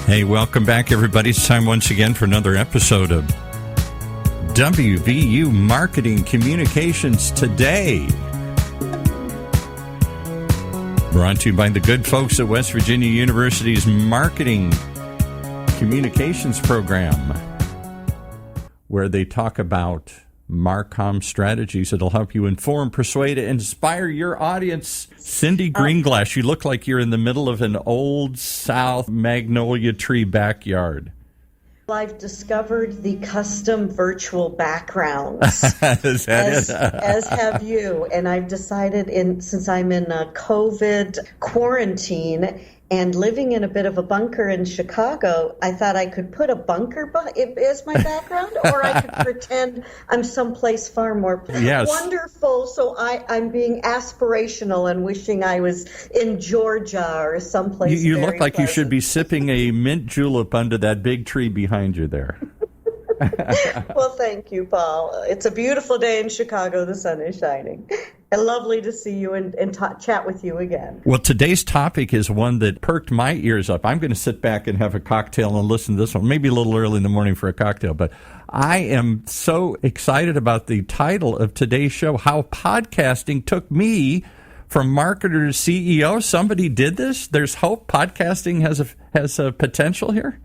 Hey, welcome back, everybody. It's time once again for another episode of WVU Marketing Communications Today. Brought to you by the good folks at West Virginia University's Marketing Communications program, where they talk about MarComm strategies that'll help you inform, persuade, and inspire your audience. Cyndi, Greenglass, you look like you're in the middle of an old South magnolia tree backyard. Well, I've discovered the custom virtual backgrounds, Is that as have you. And I've decided, since I'm in a COVID quarantine and living in a bit of a bunker in Chicago, I thought I could put a bunker as my background, or I could pretend I'm someplace far more wonderful. So I'm being aspirational and wishing I was in Georgia or someplace. You look like pleasant. You should be sipping a mint julep under that big tree behind you there. Well, thank you, Paul. It's a beautiful day in Chicago. The sun is shining. And lovely to see you and chat with you again. Well, today's topic is one that perked my ears up. I'm going to sit back and have a cocktail and listen to this one, maybe a little early in the morning for a cocktail, but I am so excited about the title of today's show, How Podcasting Took Me from Marketer to CEO. Somebody did this. There's hope. Podcasting has a potential here.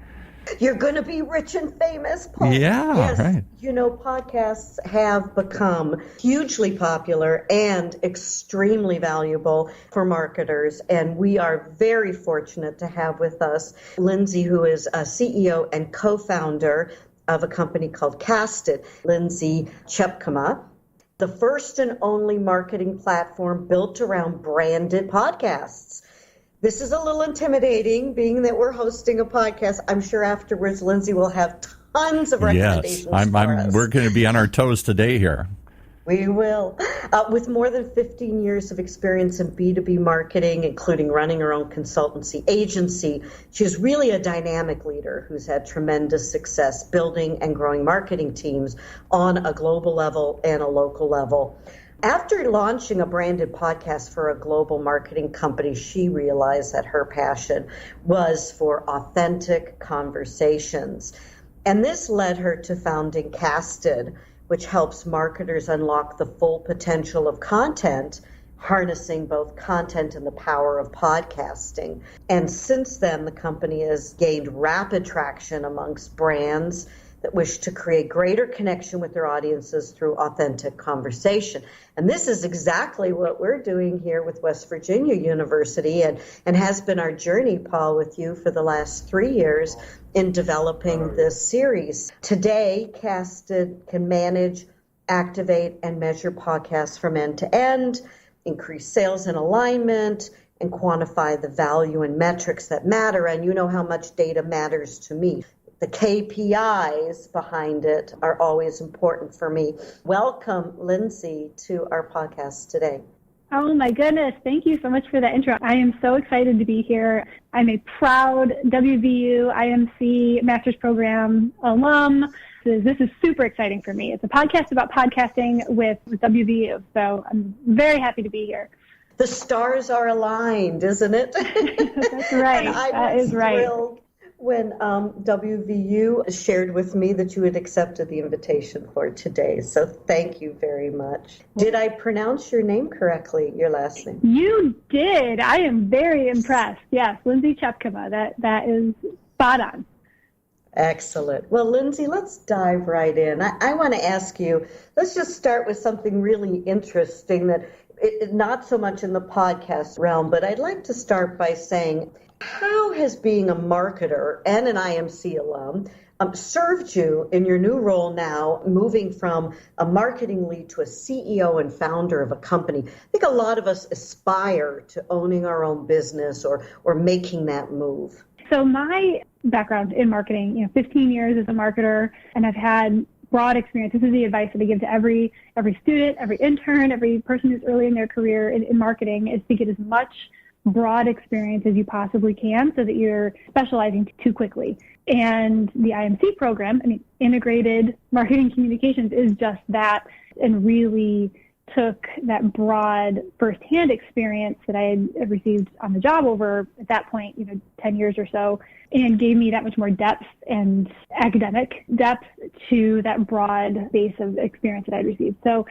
You're going to be rich and famous, Paul. Yeah, yes. Right. You know, podcasts have become hugely popular and extremely valuable for marketers. And we are very fortunate to have with us Lindsay, who is a CEO and co-founder of a company called Casted, Lindsay Tjepkema, the first and only marketing platform built around branded podcasts. This is a little intimidating, being that we're hosting a podcast. I'm sure afterwards, Lindsay will have tons of recommendations for us. We're going to be on our toes today here. We will. With more than 15 years of experience in B2B marketing, including running her own consultancy agency, she's really a dynamic leader who's had tremendous success building and growing marketing teams on a global level and a local level. After launching a branded podcast for a global marketing company, she realized that her passion was for authentic conversations. And this led her to founding Casted, which helps marketers unlock the full potential of content, harnessing both content and the power of podcasting. And since then, the company has gained rapid traction amongst brands that wish to create greater connection with their audiences through authentic conversation. And this is exactly what we're doing here with West Virginia University and has been our journey, Paul, with you for the last 3 years in developing this series. Today, Casted can manage, activate, and measure podcasts from end to end, increase sales and alignment, and quantify the value and metrics that matter. And you know how much data matters to me. The KPIs behind it are always important for me. Welcome, Lindsay, to our podcast today. Oh my goodness. Thank you so much for that intro. I am so excited to be here. I'm a proud WVU IMC Master's Program alum. This is super exciting for me. It's a podcast about podcasting with WVU. So I'm very happy to be here. The stars are aligned, isn't it? That's right. That is right. When WVU shared with me that you had accepted the invitation for today. So thank you very much. Did I pronounce your name correctly, your last name? You did. I am very impressed. Yes, Lindsay Tjepkema. That is spot on. Excellent. Well, Lindsay, let's dive right in. I want to ask you, let's just start with something really interesting that not so much in the podcast realm, but I'd like to start by saying, how has being a marketer and an IMC alum served you in your new role now, moving from a marketing lead to a CEO and founder of a company? I think a lot of us aspire to owning our own business or making that move. So my background in marketing, 15 years as a marketer, and I've had broad experience. This is the advice that I give to every student, every intern, every person who's early in their career in marketing, is to get as much broad experience as you possibly can so that you're specializing too quickly. And the IMC program, integrated marketing communications, is just that, and really took that broad firsthand experience that I had received on the job over, at that point, 10 years or so, and gave me that much more depth and academic depth to that broad base of experience that I'd received. So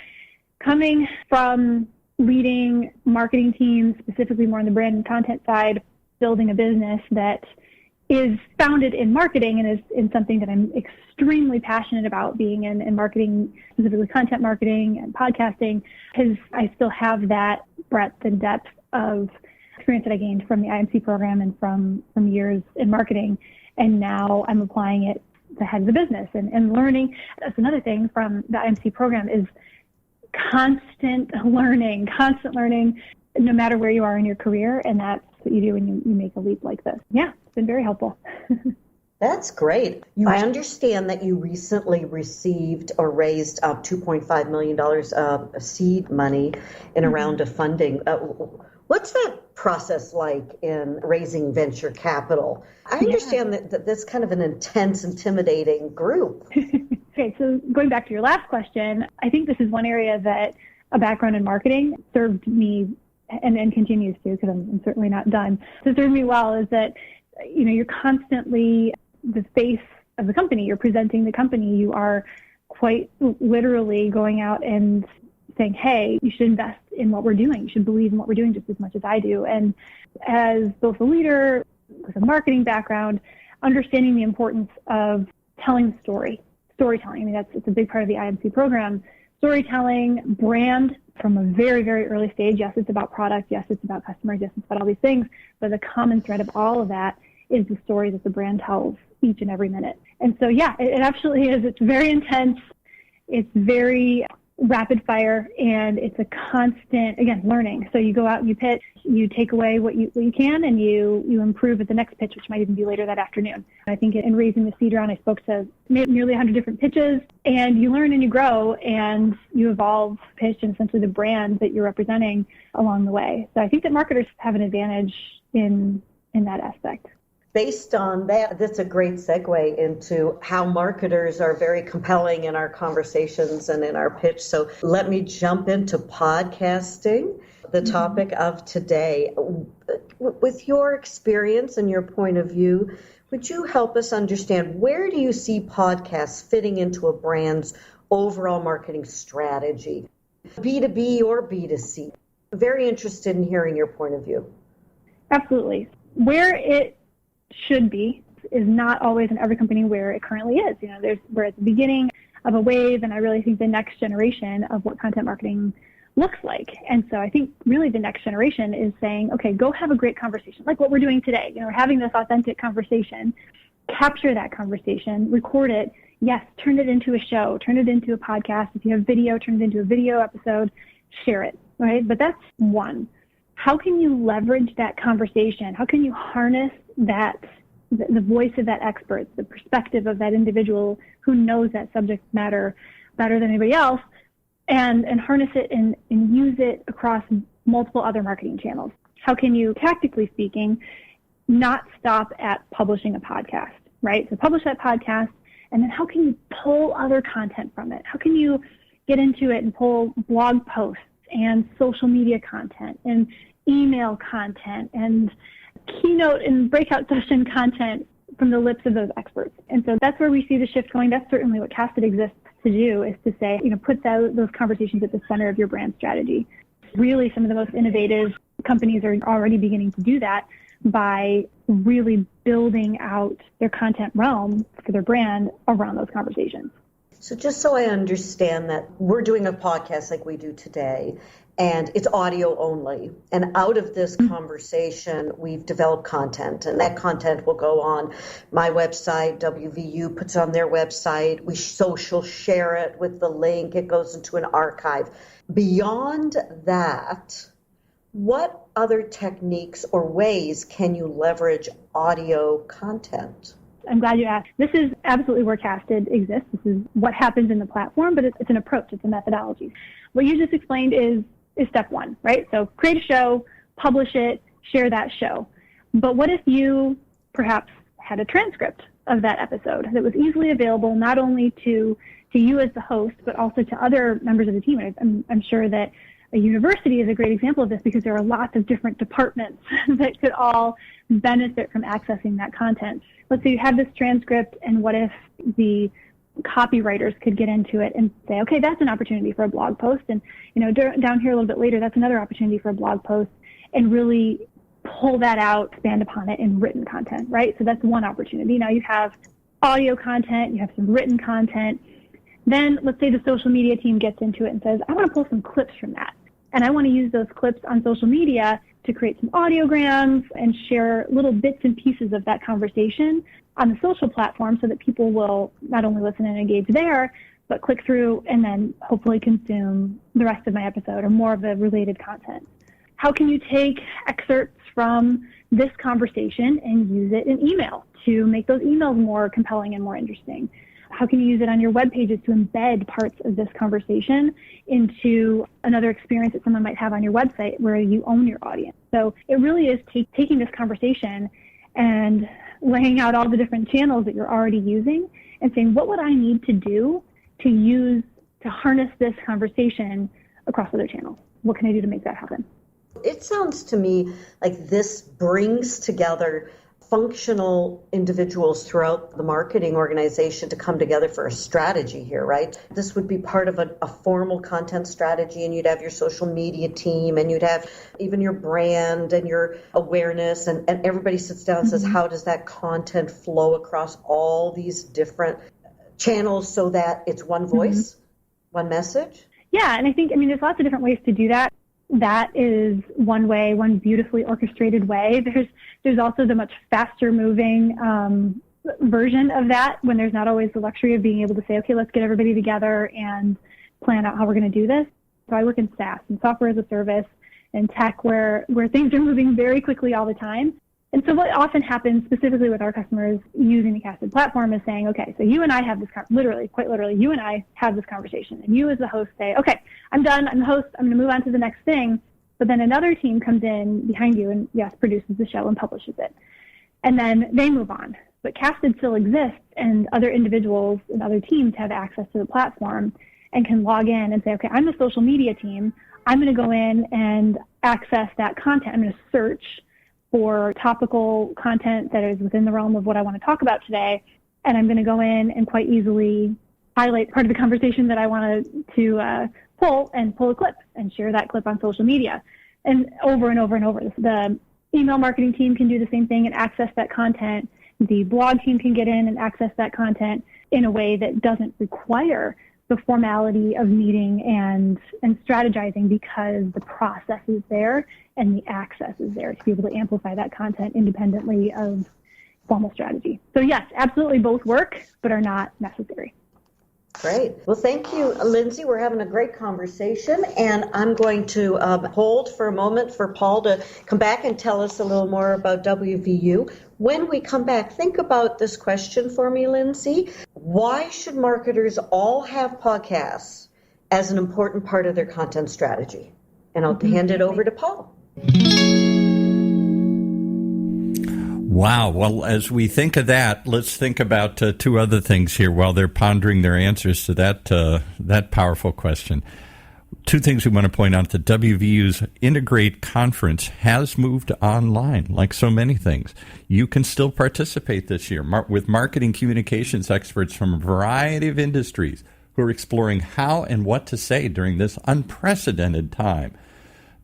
coming from leading marketing teams, specifically more on the brand and content side, building a business that is founded in marketing and is in something that I'm extremely passionate about, being in marketing, specifically content marketing and podcasting, because I still have that breadth and depth of experience that I gained from the IMC program and from years in marketing. And now I'm applying it to the head of the business and learning. That's another thing from the IMC program is constant learning, no matter where you are in your career. And that's what you do when you make a leap like this. Yeah, it's been very helpful. That's great. I understand that you recently received or raised $2.5 million of seed money in a round of funding. What's that process like in raising venture capital? I understand that that's kind of an intense, intimidating group. Okay, so going back to your last question, I think this is one area that a background in marketing served me and continues to, because I'm certainly not done. So served me well is that, you're constantly the face of the company. You're presenting the company. You are quite literally going out and saying, hey, you should invest in what we're doing. You should believe in what we're doing just as much as I do. And as both a leader with a marketing background, understanding the importance of telling the storytelling. I mean, it's a big part of the IMC program. Storytelling, brand from a very, very early stage. Yes, it's about product. Yes, it's about customers. Yes, it's about all these things. But the common thread of all of that is the story that the brand tells each and every minute. And so, yeah, it absolutely is. It's very intense. It's very rapid fire, and it's a constant, again, learning. So you go out and you pitch, you take away what you can, and you improve at the next pitch, which might even be later that afternoon. I think in raising the seed round, I spoke to nearly 100 different pitches, and you learn and you grow, and you evolve pitch and essentially the brand that you're representing along the way. So I think that marketers have an advantage in that aspect. Based on that, that's a great segue into how marketers are very compelling in our conversations and in our pitch. So let me jump into podcasting, the topic of today. With your experience and your point of view, would you help us understand, where do you see podcasts fitting into a brand's overall marketing strategy, B2B or B2C? Very interested in hearing your point of view. Absolutely. Where it should be is not always in every company where it currently is. We're at the beginning of a wave, and I really think the next generation of what content marketing looks like. And so I think really the next generation is saying, okay, go have a great conversation, like what we're doing today. We're having this authentic conversation, capture that conversation, record it. Yes, turn it into a show, turn it into a podcast. If you have video, turn it into a video episode, share it, right? But that's one. How can you leverage that conversation? How can you harness the voice of that expert, the perspective of that individual who knows that subject matter better than anybody else, and harness it and use it across multiple other marketing channels? How can you, tactically speaking, not stop at publishing a podcast, right? So publish that podcast, and then how can you pull other content from it? How can you get into it and pull blog posts and social media content and email content and keynote and breakout session content from the lips of those experts? And so that's where we see the shift going. That's certainly what Casted exists to do, is to say, put those conversations at the center of your brand strategy. Really, some of the most innovative companies are already beginning to do that by really building out their content realm for their brand around those conversations. So just so I understand that, we're doing a podcast like we do today, and it's audio only. And out of this conversation, we've developed content, and that content will go on my website. WVU puts on their website. We social share it with the link. It goes into an archive. Beyond that, what other techniques or ways can you leverage audio content? I'm glad you asked. This is absolutely where Casted exists. This is what happens in the platform, but it's an approach. It's a methodology. What you just explained is step one, right? So create a show, publish it, share that show. But what if you perhaps had a transcript of that episode that was easily available, not only to to you as the host, but also to other members of the team. I'm sure that a university is a great example of this because there are lots of different departments that could all benefit from accessing that content. Let's say you have this transcript, and what if the copywriters could get into it and say, okay, that's an opportunity for a blog post. And, down here a little bit later, that's another opportunity for a blog post, and really pull that out, expand upon it in written content, right? So that's one opportunity. Now you have audio content, you have some written content. Then let's say the social media team gets into it and says, I want to pull some clips from that. And I want to use those clips on social media to create some audiograms and share little bits and pieces of that conversation on the social platform so that people will not only listen and engage there, but click through and then hopefully consume the rest of my episode or more of the related content. How can you take excerpts from this conversation and use it in email to make those emails more compelling and more interesting? How can you use it on your web pages to embed parts of this conversation into another experience that someone might have on your website where you own your audience? So it really is taking this conversation and laying out all the different channels that you're already using and saying, what would I need to do to harness this conversation across other channels? What can I do to make that happen? It sounds to me like this brings together functional individuals throughout the marketing organization to come together for a strategy here, right? This would be part of a formal content strategy, and you'd have your social media team, and you'd have even your brand and your awareness, and everybody sits down and says, how does that content flow across all these different channels so that it's one voice, one message? Yeah, and I think, there's lots of different ways to do that. That is one way, one beautifully orchestrated way. There's also the much faster moving version of that when there's not always the luxury of being able to say, okay, let's get everybody together and plan out how we're going to do this. So I work in SaaS and software as a service and tech where things are moving very quickly all the time. And so what often happens specifically with our customers using the Casted platform is saying, okay, so you and I have this, quite literally, you and I have this conversation. And you as the host say, okay, I'm done. I'm the host. I'm going to move on to the next thing. But then another team comes in behind you and, yes, produces the show and publishes it. And then they move on. But Casted still exists, and other individuals and other teams have access to the platform and can log in and say, okay, I'm the social media team. I'm going to go in and access that content. I'm going to search for topical content that is within the realm of what I want to talk about today. And I'm going to go in and quite easily highlight part of the conversation that I want to pull a clip and share that clip on social media. And over and over and over. The email marketing team can do the same thing and access that content. The blog team can get in and access that content in a way that doesn't require the formality of meeting and strategizing, because the process is there and the access is there to be able to amplify that content independently of formal strategy. So yes, absolutely both work, but are not necessary. Great. Well, thank you, Lindsay. We're having a great conversation, and I'm going to hold for a moment for Paul to come back and tell us a little more about WVU. When we come back, think about this question for me, Lindsay. Why should marketers all have podcasts as an important part of their content strategy? And I'll hand it over to Paul. Wow. Well, as we think of that, let's think about two other things here while they're pondering their answers to that powerful question. Two things we want to point out. The WVU's Integrate conference has moved online, like so many things. You can still participate this year with marketing communications experts from a variety of industries who are exploring how and what to say during this unprecedented time.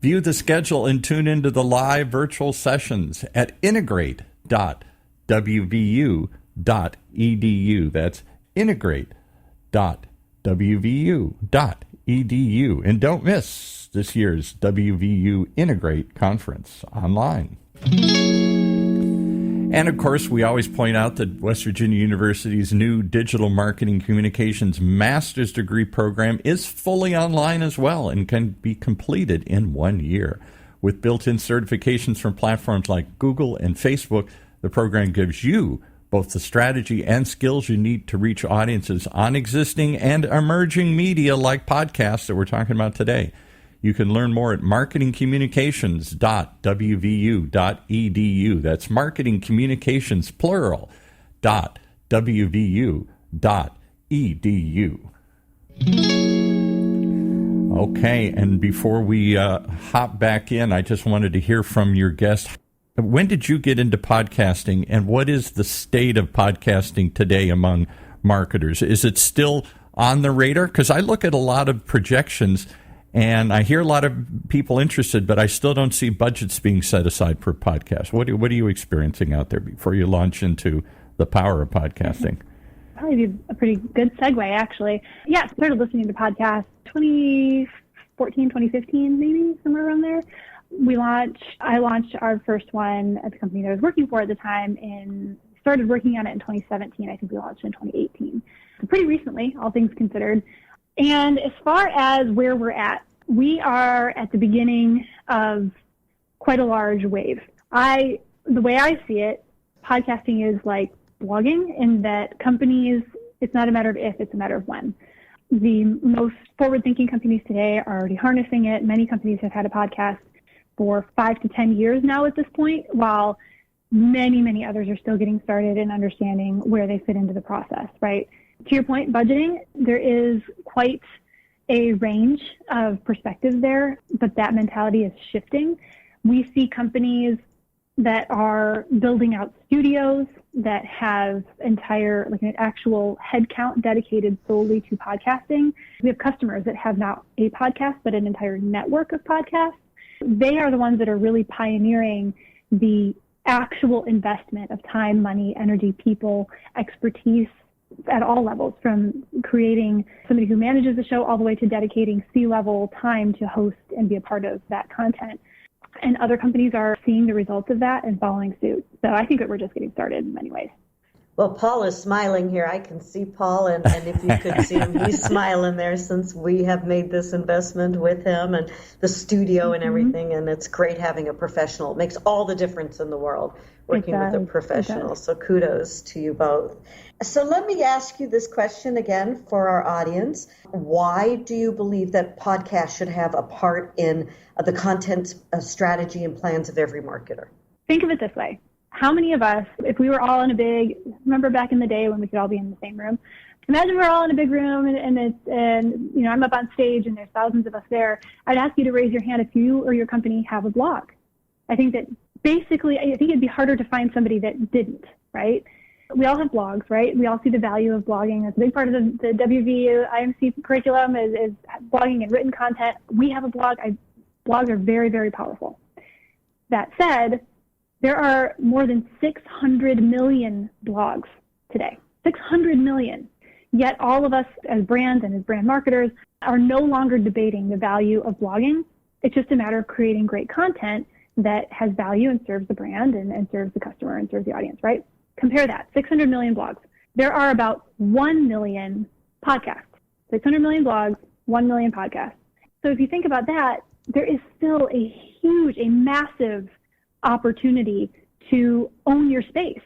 View the schedule and tune into the live virtual sessions at integrate.wvu.edu. That's integrate.wvu.edu. And don't miss this year's WVU Integrate conference online. And, of course, we always point out that West Virginia University's new Digital Marketing Communications Master's Degree program is fully online as well and can be completed in 1 year. With built-in certifications from platforms like Google and Facebook, the program gives you both the strategy and skills you need to reach audiences on existing and emerging media like podcasts that we're talking about today. You can learn more at marketingcommunications.wvu.edu. That's marketingcommunications, plural, .wvu.edu. Okay, and before we hop back in, I just wanted to hear from your guest. When did you get into podcasting, and what is the state of podcasting today among marketers? Is it still on the radar? Because I look at a lot of projections, and I hear a lot of people interested, but I still don't see budgets being set aside for podcasts. What are you experiencing out there before you launch into the power of podcasting? Probably be a pretty good segue, actually. Yeah, I started listening to podcasts 2014, 2015, maybe, somewhere around there. I launched our first one at the company that I was working for at the time started working on it in 2017. I think we launched in 2018. So pretty recently, all things considered. And as far as where we're at, we are at the beginning of quite a large wave. The way I see it, podcasting is like blogging in that companies, it's not a matter of if, it's a matter of when. The most forward-thinking companies today are already harnessing it. Many companies have had a podcast for 5 to 10 years now at this point, while many, many others are still getting started and understanding where they fit into the process, right? To your point, budgeting, there is quite a range of perspectives there, but that mentality is shifting. We see companies that are building out studios that have an actual headcount dedicated solely to podcasting. We have customers that have not a podcast, but an entire network of podcasts. They are the ones that are really pioneering the actual investment of time, money, energy, people, expertise at all levels, from creating somebody who manages the show all the way to dedicating C-level time to host and be a part of that content. And other companies are seeing the results of that and following suit. So I think that we're just getting started in many ways. Well, Paul is smiling here. I can see Paul, and if you could see him, he's smiling there since we have made this investment with him and the studio and everything. And it's great having a professional. It makes all the difference in the world working with a professional. So kudos to you both. So let me ask you this question again for our audience. Why do you believe that podcasts should have a part in the content strategy and plans of every marketer? Think of it this way. How many of us, if we were all in remember back in the day when we could all be in the same room? Imagine we're all in a big room and I'm up on stage and there's thousands of us there. I'd ask you to raise your hand if you or your company have a blog. I think it'd be harder to find somebody that didn't, right? We all have blogs, right? We all see the value of blogging. It's a big part of the WVU IMC curriculum is blogging and written content. We have a blog. Blogs are very, very powerful. That said, there are more than 600 million blogs today. 600 million. Yet all of us as brands and as brand marketers are no longer debating the value of blogging. It's just a matter of creating great content that has value and serves the brand and serves the customer and serves the audience, right? Compare that, 600 million blogs. There are about 1 million podcasts. 600 million blogs, 1 million podcasts. So if you think about that, there is still a massive opportunity to own your space,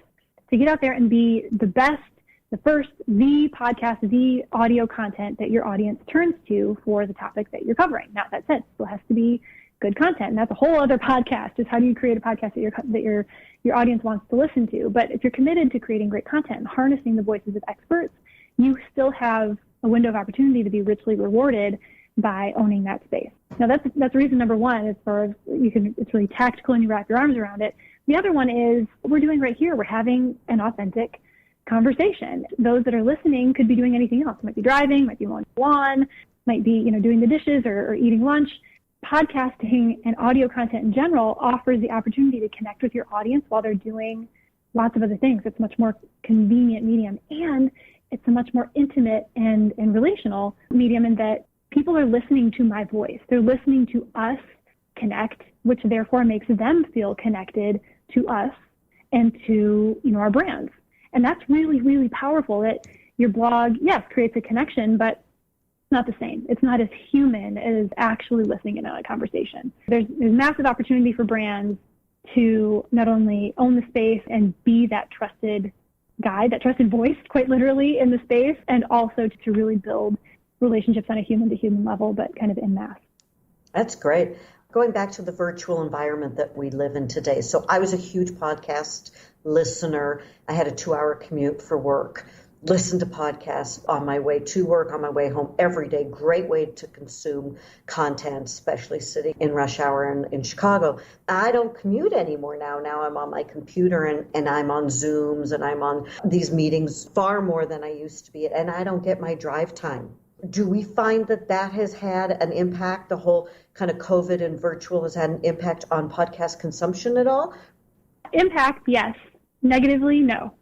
to get out there and be the best, the podcast, the audio content that your audience turns to for the topic that you're covering. Now, that said, it still has to be good content, and that's a whole other podcast, is how do you create a podcast that your audience wants to listen to. But if you're committed to creating great content and harnessing the voices of experts, you still have a window of opportunity to be richly rewarded by owning that space. Now, that's reason number one, as far as it's really tactical and you wrap your arms around it. The other one is what we're doing right here. We're having an authentic conversation. Those that are listening could be doing anything else. Might be driving, might be mowing the lawn, might be doing the dishes or eating lunch. Podcasting and audio content in general offers the opportunity to connect with your audience while they're doing lots of other things. It's a much more convenient medium, and it's a much more intimate and relational medium in that people are listening to my voice. They're listening to us connect, which therefore makes them feel connected to us and to our brands. And that's really, really powerful, that your blog, yes, creates a connection, but it's not the same. It's not as human as actually listening in on a conversation. There's massive opportunity for brands to not only own the space and be that trusted guide, that trusted voice, quite literally, in the space, and also to really build relationships on a human-to-human level, but kind of en masse. That's great. Going back to the virtual environment that we live in today. So I was a huge podcast listener. I had a 2-hour commute for work. listen to podcasts on my way to work, on my way home every day. Great way to consume content, especially sitting in rush hour in Chicago. I don't commute anymore now. Now I'm on my computer and I'm on Zooms and I'm on these meetings far more than I used to be. And I don't get my drive time. Do we find that has had an impact? The whole kind of COVID and virtual has had an impact on podcast consumption at all? Impact, yes. Negatively, no.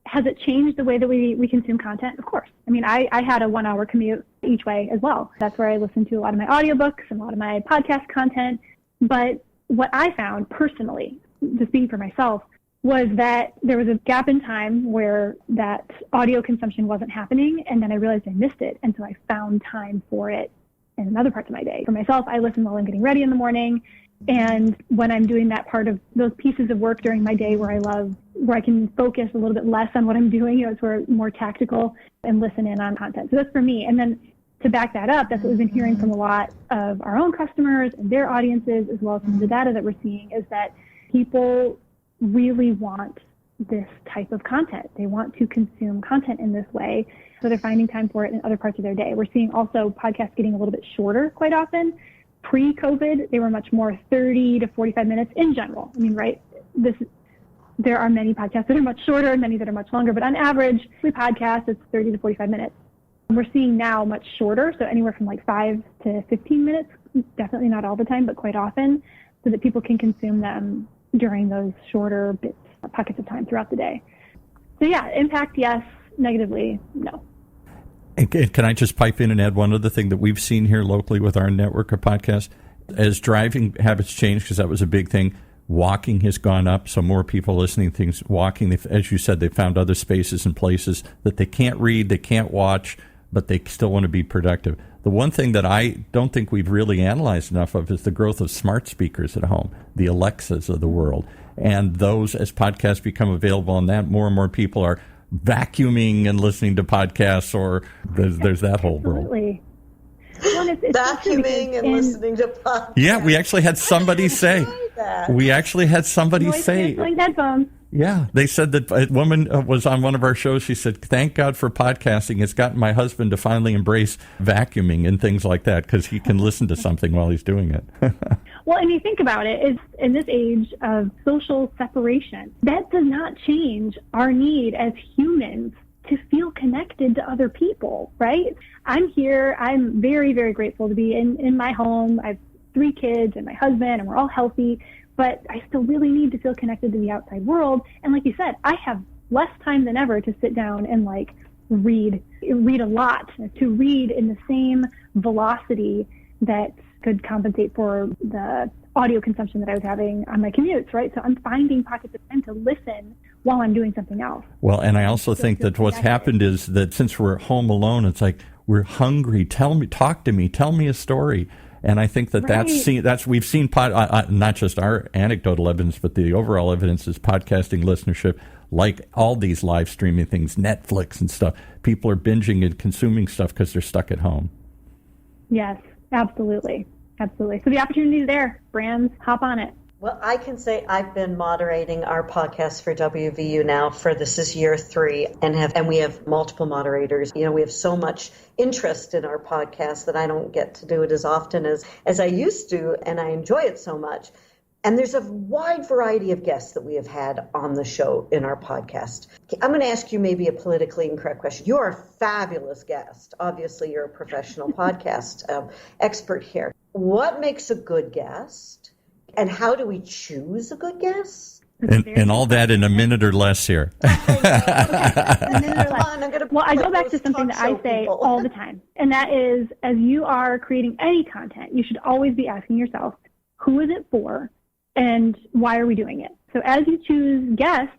Has it changed the way that we consume content? Of course. I mean, I had a 1 hour commute each way as well. That's where I listened to a lot of my audiobooks and a lot of my podcast content. But what I found personally, just speaking for myself, was that there was a gap in time where that audio consumption wasn't happening. And then I realized I missed it. And so I found time for it in other parts of my day. For myself, I listen while I'm getting ready in the morning. And when I'm doing that part of those pieces of work during my day where I can focus a little bit less on what I'm doing, it's where more tactical and listen in on content. So that's for me. And then to back that up, that's what we've been hearing from a lot of our own customers and their audiences, as well as some of the data that we're seeing, is that people really want this type of content. They want to consume content in this way. So they're finding time for it in other parts of their day. We're seeing also podcasts getting a little bit shorter quite often. Pre-COVID, they were much more 30 to 45 minutes in general. I mean, right? There are many podcasts that are much shorter and many that are much longer, but on average, we podcast, it's 30 to 45 minutes. We're seeing now much shorter, so anywhere from like 5 to 15 minutes, definitely not all the time, but quite often, so that people can consume them during those shorter bits, pockets of time throughout the day. So yeah, impact, yes. Negatively, no. And can I just pipe in and add one other thing that we've seen here locally with our network of podcasts? As driving habits change, because that was a big thing, walking has gone up, so more people listening to things walking. As you said, they found other spaces and places that they can't read, they can't watch, but they still want to be productive. The one thing that I don't think we've really analyzed enough of is the growth of smart speakers at home, the Alexas of the world. And those, as podcasts become available on that, more and more people are vacuuming and listening to podcasts, or there's that whole Absolutely. World. Well, it's vacuuming and listening to podcasts. Yeah, we actually had somebody say. Like headphones. Yeah, they said that a woman was on one of our shows. She said, "Thank God for podcasting. It's gotten my husband to finally embrace vacuuming and things like that because he can listen to something while he's doing it." Well, and you think about it, it's in this age of social separation, that does not change our need as humans to feel connected to other people, right? I'm here. I'm very, very grateful to be in my home. I have 3 kids and my husband, and we're all healthy, but I still really need to feel connected to the outside world. And like you said, I have less time than ever to sit down and read a lot, to read in the same velocity that could compensate for the audio consumption that I was having on my commutes, right? So I'm finding pockets of time to listen while I'm doing something else. Well, and I also think that what's happened is that since we're home alone, it's like we're hungry. Talk to me, tell me a story. And I think that we've seen not just our anecdotal evidence, but the overall evidence is podcasting listenership, like all these live streaming things, Netflix and stuff. People are binging and consuming stuff because they're stuck at home. Yes, absolutely. Absolutely. So the opportunity is there. Brands, hop on it. Well, I can say I've been moderating our podcast for WVU now this is year 3, and we have multiple moderators. You know, we have so much interest in our podcast that I don't get to do it as often as I used to, and I enjoy it so much. And there's a wide variety of guests that we have had on the show in our podcast. I'm going to ask you maybe a politically incorrect question. You are a fabulous guest. Obviously, you're a professional podcast expert here. What makes a good guest? And how do we choose a good guest? And all that in a minute or less here. Well, I go back to something that I say all the time, and that is, as you are creating any content, you should always be asking yourself, who is it for, and why are we doing it? So as you choose guests,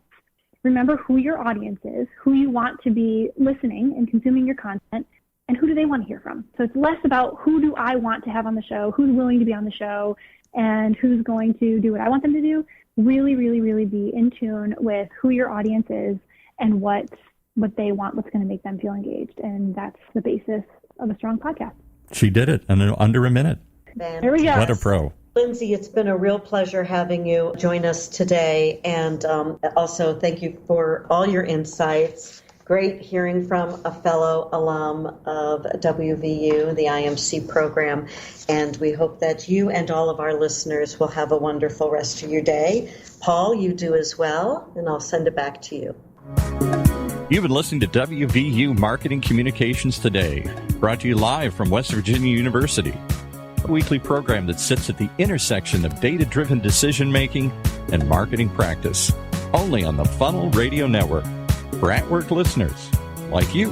remember who your audience is, who you want to be listening and consuming your content, and who do they want to hear from. So it's less about who do I want to have on the show, who's willing to be on the show, and who's going to do what I want them to do. Really, really, really be in tune with who your audience is and what they want, what's going to make them feel engaged. And that's the basis of a strong podcast. She did it in under a minute. There we go. What a pro. Lindsay, it's been a real pleasure having you join us today. And also thank you for all your insights. Great hearing from a fellow alum of WVU, the IMC program, and we hope that you and all of our listeners will have a wonderful rest of your day. Paul, you do as well, and I'll send it back to you. You've been listening to WVU Marketing Communications Today, brought to you live from West Virginia University, a weekly program that sits at the intersection of data-driven decision-making and marketing practice, only on the Funnel Radio Network, for at-work listeners like you.